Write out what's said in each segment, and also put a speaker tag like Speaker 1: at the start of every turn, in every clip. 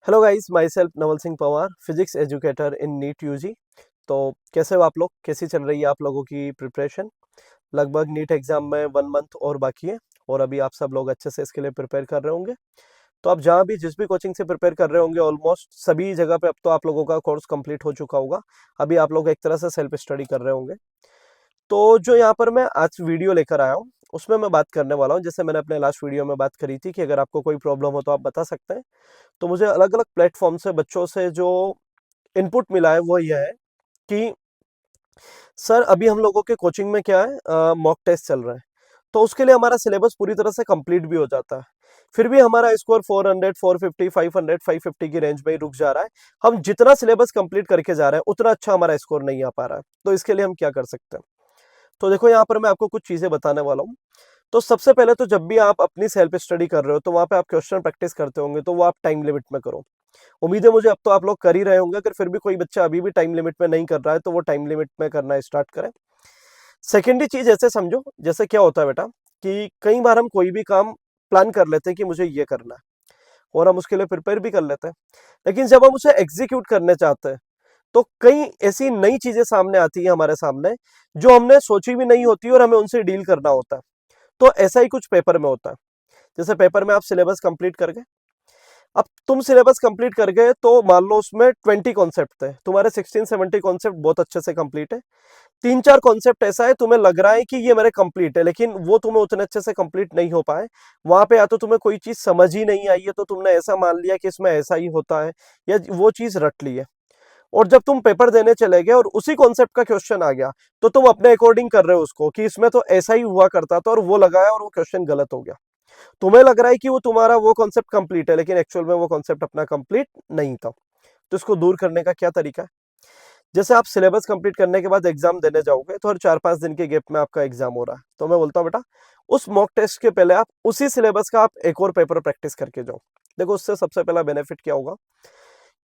Speaker 1: Hello guys, myself Naval Singh Pawar, physics educator in NEET UG. तो कैसे हो आप लोग? कैसी चल रही है आप लोगों की प्रिपरेशन? लगभग नीट एग्जाम में 1 मंथ और बाकी है और अभी आप सब लोग अच्छे से इसके लिए प्रिपेयर कर रहे होंगे। तो आप जहाँ भी जिस भी कोचिंग से प्रिपेयर कर रहे होंगे, ऑलमोस्ट सभी जगह पे अब तो आप लोगों का कोर्स कंप्लीट हो चुका होगा। अभी आप लोग एक तरह से सेल्फ स्टडी कर रहे होंगे। तो जो यहाँ पर मैं आज वीडियो लेकर आया हूँ उसमें मैं बात करने वाला हूँ, जैसे मैंने अपने लास्ट वीडियो में बात करी थी कि अगर आपको कोई प्रॉब्लम हो तो आप बता सकते हैं। तो मुझे अलग अलग प्लेटफॉर्म से बच्चों से जो इनपुट मिला है वो यह है कि सर अभी हम लोगों के कोचिंग में क्या है, मॉक टेस्ट चल रहा है। तो उसके लिए हमारा सिलेबस पूरी तरह से कंप्लीट भी हो जाता है, फिर भी हमारा स्कोर 400 450 500 550 की रेंज में ही रुक जा रहा है। हम जितना सिलेबस कंप्लीट करके जा रहे हैं उतना अच्छा हमारा स्कोर नहीं आ पा रहा है। तो इसके लिए हम क्या कर सकते हैं? तो देखो, यहाँ पर मैं आपको कुछ चीजें बताने वाला हूँ। तो सबसे पहले तो जब भी आप अपनी सेल्फ स्टडी कर रहे हो तो वहां पे आप क्वेश्चन प्रैक्टिस करते होंगे, तो वो आप टाइम लिमिट में करो। उम्मीद है मुझे अब तो आप लोग कर ही रहे होंगे। अगर फिर भी कोई बच्चा अभी भी टाइम लिमिट में नहीं कर रहा है तो वो टाइम लिमिट में करना स्टार्ट करें। सेकेंडरी चीज ऐसे समझो, जैसे क्या होता है बेटा कि कई बार हम कोई भी काम प्लान कर लेते हैं कि मुझे ये करना है और हम उसके लिए प्रिपेयर भी कर लेते हैं, लेकिन जब हम उसे एग्जीक्यूट करने चाहते हैं तो कई ऐसी नई चीजें सामने आती है हमारे सामने जो हमने सोची भी नहीं होती और हमें उनसे डील करना होता है। तो ऐसा ही कुछ पेपर में होता है। जैसे पेपर में आप सिलेबस कंप्लीट कर गए, अब तुम सिलेबस कंप्लीट कर गए तो मान लो उसमें 20 कॉन्सेप्ट थे, तुम्हारे 16-17 कॉन्सेप्ट बहुत अच्छे से कंप्लीट है। 3-4 कॉन्सेप्ट ऐसा है तुम्हें लग रहा है कि ये मेरे कंप्लीट है, लेकिन वो तुम्हें उतने अच्छे से कंप्लीट नहीं हो पाए। वहां पे या तो तुम्हें कोई चीज समझ ही नहीं आई है तो तुमने ऐसा मान लिया कि इसमें ऐसा ही होता है, या वो चीज रट ली है। और जब तुम पेपर देने चले गए और उसी कॉन्सेप्ट का क्वेश्चन आ गया तो तुम अपने अकॉर्डिंग कर रहे हो उसको कि इसमें तो ऐसा ही हुआ करता था और वो लगाया और वो क्वेश्चन गलत हो गया। तुम्हें लग रहा है कि वो तुम्हारा वो कॉन्सेप्ट कंप्लीट है, लेकिन एक्चुअल में वो कॉन्सेप्ट अपना कंप्लीट नहीं था। तो इसको दूर करने का क्या तरीका है? जैसे आप सिलेबस कंप्लीट करने के बाद एग्जाम देने जाओगे तो हर 4-5 दिन के गैप में आपका एग्जाम हो रहा है, तो मैं बोलता हूँ बेटा उस मॉक टेस्ट के पहले आप उसी सिलेबस का आप एक और पेपर प्रैक्टिस करके जाओ। देखो, उससे सबसे पहला बेनिफिट क्या होगा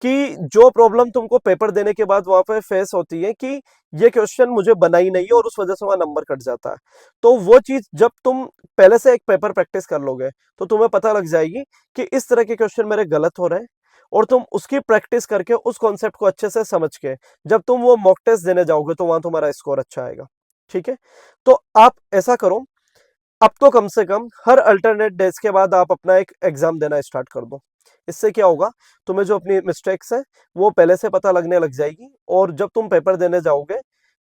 Speaker 1: कि जो प्रॉब्लम तुमको पेपर देने के बाद वहां पे फेस होती है कि ये क्वेश्चन मुझे बना ही नहीं है और उस वजह से वहां नंबर कट जाता है, तो वो चीज जब तुम पहले से एक पेपर प्रैक्टिस कर लोगे तो तुम्हें पता लग जाएगी कि इस तरह के क्वेश्चन मेरे गलत हो रहे हैं। और तुम उसकी प्रैक्टिस करके उस कॉन्सेप्ट को अच्छे से समझ के जब तुम वो मॉक टेस्ट देने जाओगे तो वहां तुम्हारा स्कोर अच्छा आएगा। ठीक है? तो आप ऐसा करो, अब तो कम से कम हर अल्टरनेट डेज के बाद आप अपना एक एग्जाम देना स्टार्ट कर दो। इससे क्या होगा, तुम्हें जो अपनी मिस्टेक्स है वो पहले से पता लगने लग जाएगी और जब तुम पेपर देने जाओगे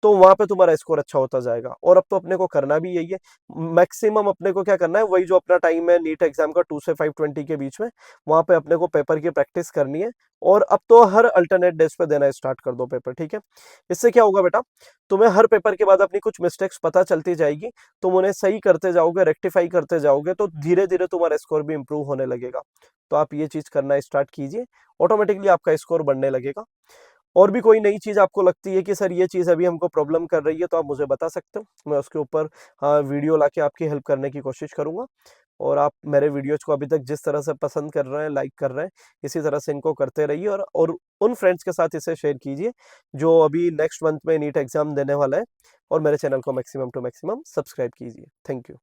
Speaker 1: तो वहां पे तुम्हारा स्कोर अच्छा होता जाएगा। और अब तो अपने को करना भी यही है, मैक्सिमम अपने को क्या करना है, वही जो अपना टाइम है नीट एग्जाम का 2 से 520 के बीच में, वहां पे अपने को पेपर की प्रैक्टिस करनी है। और अब तो हर अल्टरनेट डेज पे देना स्टार्ट कर दो पेपर। ठीक है? इससे क्या होगा बेटा, तुम्हें हर पेपर के बाद अपनी कुछ मिस्टेक्स पता चलती जाएगी, तुम उन्हें सही करते जाओगे, रेक्टिफाई करते जाओगे, तो धीरे धीरे तुम्हारा स्कोर भी इंप्रूव होने लगेगा। तो आप ये चीज करना स्टार्ट कीजिए, ऑटोमेटिकली आपका स्कोर बढ़ने लगेगा। और भी कोई नई चीज आपको लगती है कि सर ये चीज अभी हमको प्रॉब्लम कर रही है, तो आप मुझे बता सकते हो, मैं उसके ऊपर वीडियो लाके आपकी हेल्प करने की कोशिश करूंगा। और आप मेरे वीडियोज को अभी तक जिस तरह से पसंद कर रहे हैं, लाइक कर रहे हैं, इसी तरह से इनको करते रहिए और उन फ्रेंड्स के साथ इसे शेयर कीजिए जो अभी नेक्स्ट मंथ में नीट एग्जाम देने वाला है। और मेरे चैनल को मैक्सिमम टू मैक्सिमम सब्सक्राइब कीजिए। Thank you.